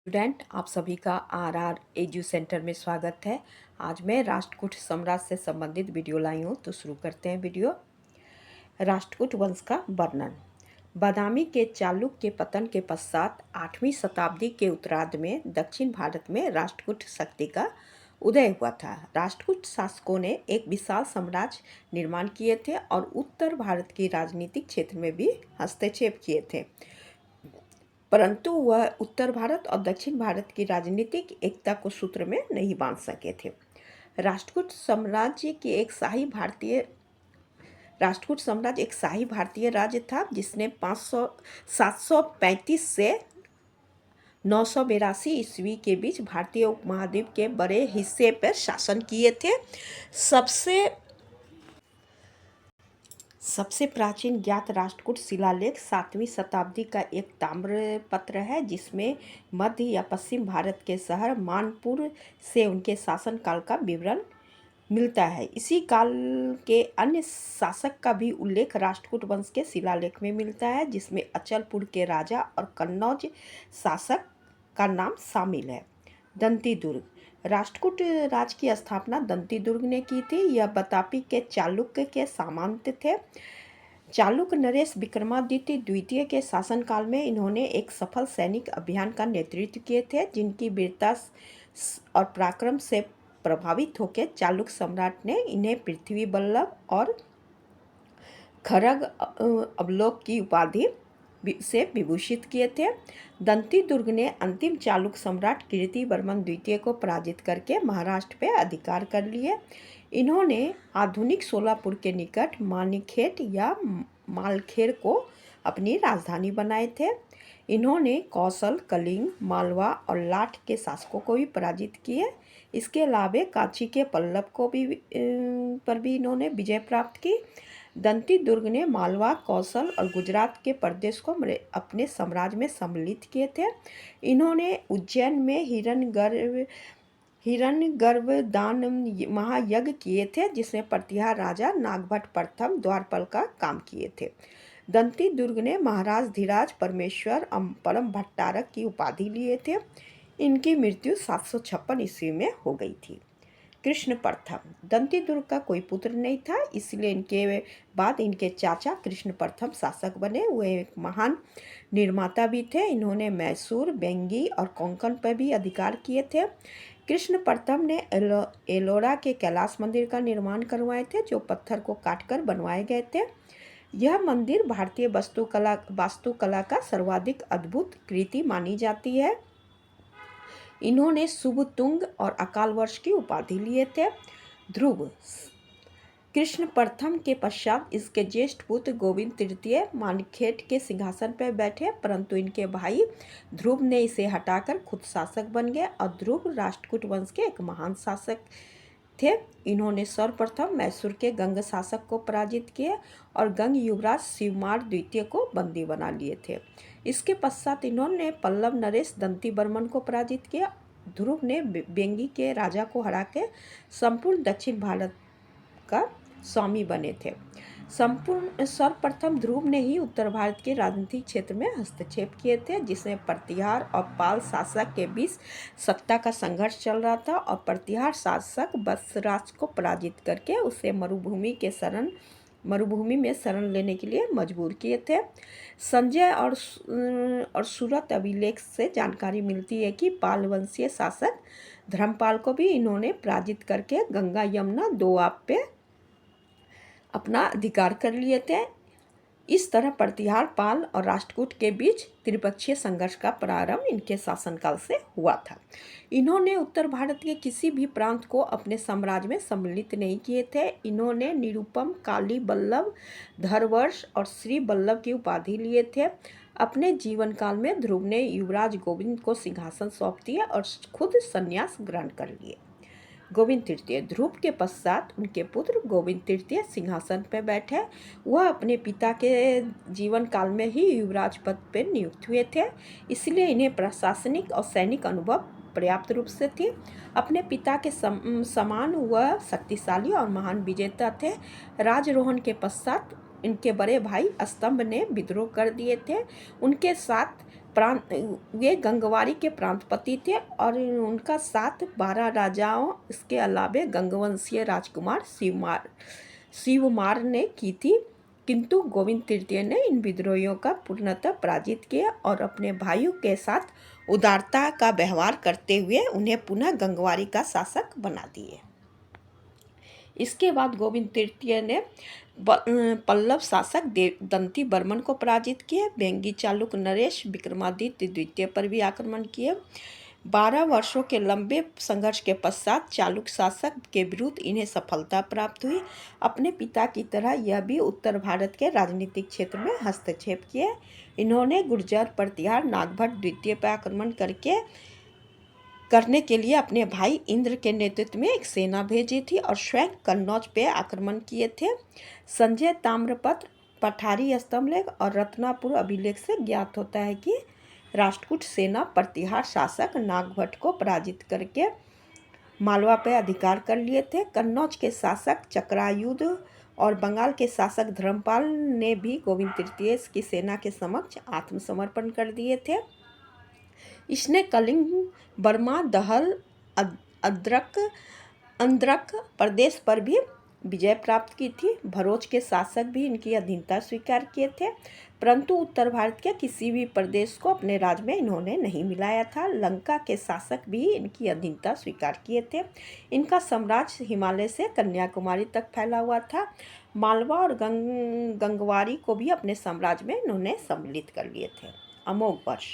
Student, आप सभी का आर एजू सेंटर में स्वागत है। आज मैं राष्ट्रकूट साम्राज्य से संबंधित वीडियो लाई हूँ, तो शुरू करते हैं वीडियो। राष्ट्रकूट वंश का वर्णन। बादामी के चालुक्य के पतन के पश्चात 8वीं शताब्दी के उत्तरार्ध में दक्षिण भारत में राष्ट्रकूट शक्ति का उदय हुआ था। राष्ट्रकूट शासकों ने एक विशाल साम्राज्य निर्माण किए थे और उत्तर भारत की राजनीतिक क्षेत्र में भी हस्तक्षेप किए थे, परंतु वह उत्तर भारत और दक्षिण भारत की राजनीतिक एकता को सूत्र में नहीं बांध सके थे। राष्ट्रकूट साम्राज्य एक शाही भारतीय राज्य था, जिसने 735 से 982 ईस्वी के बीच भारतीय उपमहाद्वीप के बड़े हिस्से पर शासन किए थे। सबसे प्राचीन ज्ञात राष्ट्रकूट शिलालेख 7वीं शताब्दी का एक ताम्रपत्र है, जिसमें मध्य या पश्चिम भारत के शहर मानपुर से उनके शासनकाल का विवरण मिलता है। इसी काल के अन्य शासक का भी उल्लेख राष्ट्रकूट वंश के शिलालेख में मिलता है, जिसमें अचलपुर के राजा और कन्नौज शासक का नाम शामिल है। दंती दुर्ग। राष्ट्रकूट राज की स्थापना दंती दुर्ग ने की थी। यह बतापी के चालुक्य के सामंत थे। चालुक्य नरेश विक्रमादित्य द्वितीय के शासनकाल में इन्होंने एक सफल सैनिक अभियान का नेतृत्व किए थे, जिनकी वीरता और पराक्रम से प्रभावित होकर चालुक्य सम्राट ने इन्हें पृथ्वी बल्लभ और खरग अवलोक की उपाधि से विभूषित किए थे। दंती दुर्ग ने अंतिम चालुक्य सम्राट कीर्तिवर्मन द्वितीय को पराजित करके महाराष्ट्र पर अधिकार कर लिए। इन्होंने आधुनिक सोलापुर के निकट मानीखेट या मालखेर को अपनी राजधानी बनाए थे। इन्होंने कौशल, कलिंग, मालवा और लाट के शासकों को भी पराजित किए। इसके अलावा कांची के पल्लव को भी पर भी इन्होंने विजय प्राप्त की। दंती दुर्ग ने मालवा, कौशल और गुजरात के प्रदेश को अपने साम्राज्य में सम्मिलित किए थे। इन्होंने उज्जैन में हिरण्यगर्भ दान महायज्ञ किए थे, जिसमें प्रतिहार राजा नागभट्ट प्रथम द्वारपाल का काम किए थे। दंती दुर्ग ने महाराज धीराज, परमेश्वर और परम भट्टारक की उपाधि लिए थे। इनकी मृत्यु 756 ईस्वी में हो गई थी। कृष्ण प्रथम। दंती दुर्ग का कोई पुत्र नहीं था, इसलिए इनके बाद इनके चाचा कृष्ण प्रथम शासक बने। वे एक महान निर्माता भी थे। इन्होंने मैसूर, बेंगी और कोंकण पर भी अधिकार किए थे। कृष्ण प्रथम ने एलोरा के कैलाश मंदिर का निर्माण करवाए थे, जो पत्थर को काटकर बनवाए गए थे। यह मंदिर भारतीय वास्तुकला का सर्वाधिक अद्भुत कृति मानी जाती है। इन्होंने शुभ तुंग और अकाल वर्ष की उपाधि लिए थे। ध्रुव। कृष्ण प्रथम के पश्चात इसके ज्येष्ठ पुत्र गोविंद तृतीय मानखेट के सिंहासन पर बैठे, परंतु इनके भाई ध्रुव ने इसे हटाकर खुद शासक बन गए और ध्रुव राष्ट्रकूट वंश के एक महान शासक थे। इन्होंने सर्वप्रथम मैसूर के गंग शासक को पराजित किए और गंग युवराज शिवमार द्वितीय को बंदी बना लिए थे। इसके पश्चात इन्होंने पल्लव नरेश दंती बर्मन को पराजित किया। ध्रुव ने बेंगी के राजा को हरा के संपूर्ण दक्षिण भारत का स्वामी बने थे। सर्वप्रथम ध्रुव ने ही उत्तर भारत के राजनीतिक क्षेत्र में हस्तक्षेप किए थे, जिसमें प्रतिहार और पाल शासक के बीच सत्ता का संघर्ष चल रहा था और प्रतिहार शासक वत्सराज को पराजित करके उसे मरुभूमि में शरण लेने के लिए मजबूर किए थे। संजय और सूरत अभिलेख से जानकारी मिलती है कि पाल वंशीय शासक धर्मपाल को भी इन्होंने पराजित करके गंगा यमुना दोआब पे अपना अधिकार कर लिए थे। इस तरह प्रतिहार, पाल और राष्ट्रकूट के बीच त्रिपक्षीय संघर्ष का प्रारंभ इनके शासनकाल से हुआ था। इन्होंने उत्तर भारत के किसी भी प्रांत को अपने साम्राज्य में सम्मिलित नहीं किए थे। इन्होंने निरुपम, काली बल्लभ, धरवर्ष और श्री बल्लभ की उपाधि लिए थे। अपने जीवन काल में ध्रुव ने युवराज गोविंद को सिंहासन सौंप दिया और खुद संन्यास ग्रहण कर लिए। गोविंद तृतीय। ध्रुव के पश्चात उनके पुत्र गोविंद तृतीय सिंहासन पर बैठे। वह अपने पिता के जीवन काल में ही युवराज पद पर नियुक्त हुए थे, इसलिए इन्हें प्रशासनिक और सैनिक अनुभव पर्याप्त रूप से थी। अपने पिता के समान वह शक्तिशाली और महान विजेता थे। राजरोहण के पश्चात इनके बड़े भाई स्तंभ ने विद्रोह कर दिए थे। उनके साथ वे गंगवारी के प्रांतपति थे और उनका साथ 12 राजाओं इसके अलावे गंगवंशीय राजकुमार शिवमार ने की थी, किंतु गोविंद तृतीय ने इन विद्रोहियों का पूर्णतः पराजित किया और अपने भाइयों के साथ उदारता का व्यवहार करते हुए उन्हें पुनः गंगवारी का शासक बना दिए। इसके बाद गोविंद तृतीय ने पल्लव शासक दंती बर्मन को पराजित किया। वेंगी चालुक्य नरेश विक्रमादित्य द्वितीय पर भी आक्रमण किए। 12 वर्षों के लंबे संघर्ष के पश्चात चालुक्य शासक के विरुद्ध इन्हें सफलता प्राप्त हुई। अपने पिता की तरह यह भी उत्तर भारत के राजनीतिक क्षेत्र में हस्तक्षेप किए। इन्होंने गुर्जर प्रतिहार नागभट्ट द्वितीय पर आक्रमण करने के लिए अपने भाई इंद्र के नेतृत्व में एक सेना भेजी थी और स्वयं कन्नौज पे आक्रमण किए थे। संजय ताम्रपत्र, पठारी स्तंभलेख और रत्नापुर अभिलेख से ज्ञात होता है कि राष्ट्रकूट सेना प्रतिहार शासक नागभट्ट को पराजित करके मालवा पर अधिकार कर लिए थे। कन्नौज के शासक चक्रायुध और बंगाल के शासक धर्मपाल ने भी गोविंद तृतीय की सेना के समक्ष आत्मसमर्पण कर दिए थे। इसने कलिंग, बर्मा, दहल, अंद्रक प्रदेश पर भी विजय प्राप्त की थी। भरोच के शासक भी इनकी अधीनता स्वीकार किए थे, परंतु उत्तर भारत के किसी भी प्रदेश को अपने राज में इन्होंने नहीं मिलाया था। लंका के शासक भी इनकी अधीनता स्वीकार किए थे। इनका साम्राज्य हिमालय से कन्याकुमारी तक फैला हुआ था। मालवा और गंगवारी को भी अपने साम्राज्य में इन्होंने सम्मिलित कर लिए थे। अमोघ वर्ष।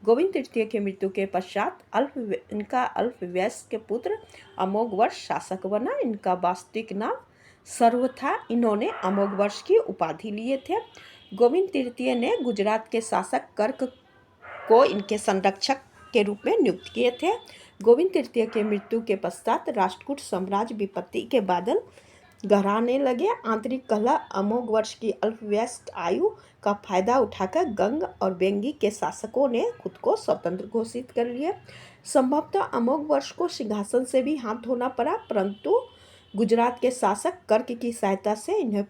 गोविंद तृतीय की मृत्यु के पश्चात इनका अल्पवयस्क पुत्र अमोघ वर्ष शासक बना। इनका वास्तविक नाम सर्व था। इन्होंने अमोघ वर्ष की उपाधि लिए थे। गोविंद तृतीय ने गुजरात के शासक कर्क को इनके संरक्षक के रूप में नियुक्त किए थे। गोविंद तृतीय के मृत्यु के पश्चात राष्ट्रकूट साम्राज्य विपत्ति के बादल गहराने लगे। आंतरिक कलह, अमोघ वर्ष की अल्पवयस्क आयु का फायदा उठाकर गंग और वेंगी के शासकों ने खुद को स्वतंत्र घोषित कर लिया। संभवतः अमोघ वर्ष को सिंहासन से भी हाथ धोना पड़ा, परंतु गुजरात के शासक कर्क की सहायता से इन्हें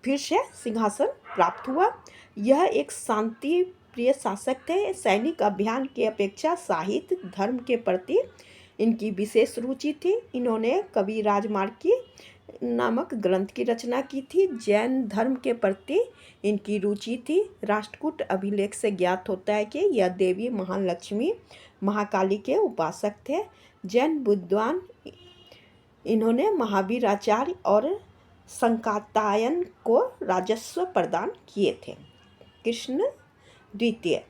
फिर से सिंहासन प्राप्त हुआ। यह एक शांति प्रिय शासक थे। सैनिक अभियान की अपेक्षा साहित्य धर्म के प्रति इनकी विशेष रुचि थी। इन्होंने कवि राजमार्ग की नामक ग्रंथ की रचना की थी। जैन धर्म के प्रति इनकी रुचि थी। राष्ट्रकूट अभिलेख से ज्ञात होता है कि यह देवी महालक्ष्मी महाकाली के उपासक थे। जैन विद्वान इन्होंने महावीराचार्य और संकातायन को राजस्व प्रदान किए थे। कृष्ण द्वितीय।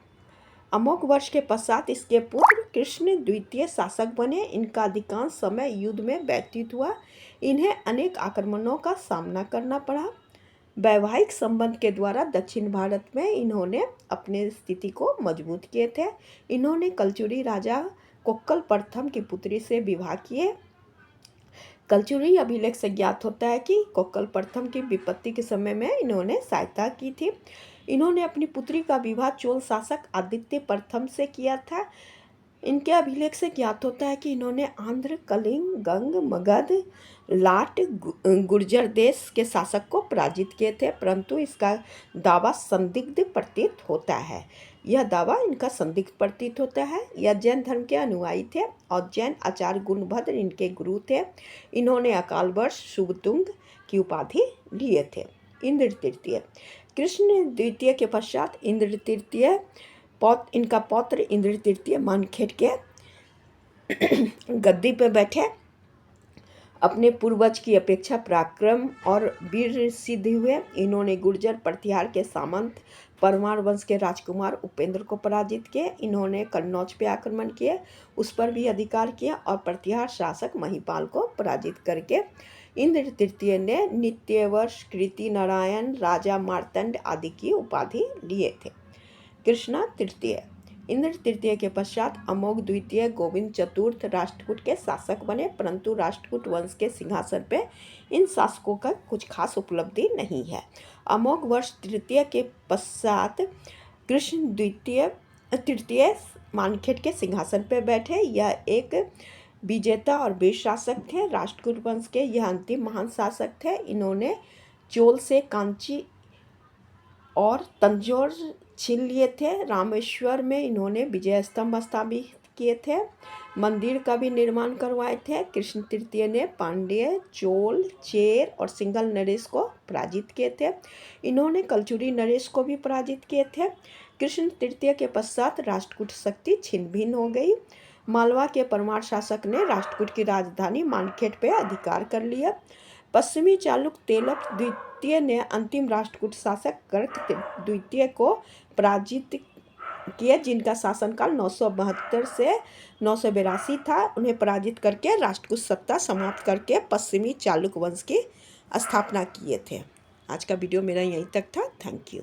अमोघ वर्ष के पश्चात इसके पुत्र कृष्ण द्वितीय शासक बने। इनका अधिकांश समय युद्ध में व्यतीत हुआ। इन्हें अनेक आक्रमणों का सामना करना पड़ा। वैवाहिक संबंध के द्वारा दक्षिण भारत में इन्होंने अपने स्थिति को मजबूत किए थे। इन्होंने कलचुरी राजा कोक्कल प्रथम की पुत्री से विवाह किए। कलचुरी अभिलेख से ज्ञात होता है कि कोक्कल प्रथम की विपत्ति के समय में इन्होंने सहायता की थी। इन्होंने अपनी पुत्री का विवाह चोल शासक आदित्य प्रथम से किया था। इनके अभिलेख से ज्ञात होता है कि इन्होंने आंध्र, कलिंग, गंग, मगध, लाट, गुर्जर देश के शासक को पराजित किए थे, परंतु इसका दावा संदिग्ध प्रतीत होता है। यह दावा इनका संदिग्ध प्रतीत होता है। यह जैन धर्म के अनुयायी थे और जैन आचार्य गुणभद्र इनके गुरु थे। इन्होंने अकाल वर्ष शुभतुंग की उपाधि लिए थे। इंद्र तृतीय। कृष्ण द्वितीय के पश्चात इंद्र तृतीय इनका पौत्र इंद्र तृतीय मानखेड़ के गद्दी पर बैठे। अपने पूर्वज की अपेक्षा पराक्रम और वीर सिद्ध हुए। इन्होंने गुर्जर प्रतिहार के सामंत परमार वंश के राजकुमार उपेंद्र को पराजित किए। इन्होंने कन्नौज पे आक्रमण किए, उस पर भी अधिकार किया और प्रतिहार शासक महिपाल को पराजित करके इंद्र तृतीय ने नित्यवर्ष, कृति नारायण, राजा मार्तंड आदि की उपाधि लिए थे। कृष्णा तृतीय। इंद्र तृतीय के पश्चात अमोघ द्वितीय गोविंद चतुर्थ राष्ट्रकूट के शासक बने, परंतु राष्ट्रकूट वंश के सिंहासन पे इन शासकों का कुछ खास उपलब्धि नहीं है। अमोघ वर्ष तृतीय के पश्चात कृष्ण तृतीय मानखेड़ के सिंहासन पर बैठे। यह एक विजेता और वीर शासक थे। राष्ट्रकूट वंश के यह अंतिम महान शासक थे। इन्होंने चोल से कांची और तंजौर छीन लिए थे। रामेश्वर में इन्होंने विजय स्तंभ स्थापित किए थे। मंदिर का भी निर्माण करवाए थे। कृष्ण तृतीय ने पांड्य, चोल, चेर और सिंघल नरेश को पराजित किए थे। इन्होंने कलचुरी नरेश को भी पराजित किए थे। कृष्ण तृतीय के पश्चात राष्ट्रकूट शक्ति छिन्न भिन्न हो गई। मालवा के परमार शासक ने राष्ट्रकूट की राजधानी मानखेड़ पर अधिकार कर लिया। पश्चिमी चालुक्य तेलप द्वितीय ने अंतिम राष्ट्रकूट शासक कर्क द्वितीय को पराजित किया, जिनका शासनकाल 972 से 982 था। उन्हें पराजित करके राष्ट्रकूट सत्ता समाप्त करके पश्चिमी चालुक्य वंश की स्थापना किए थे। आज का वीडियो मेरा यहीं तक था। Thank you.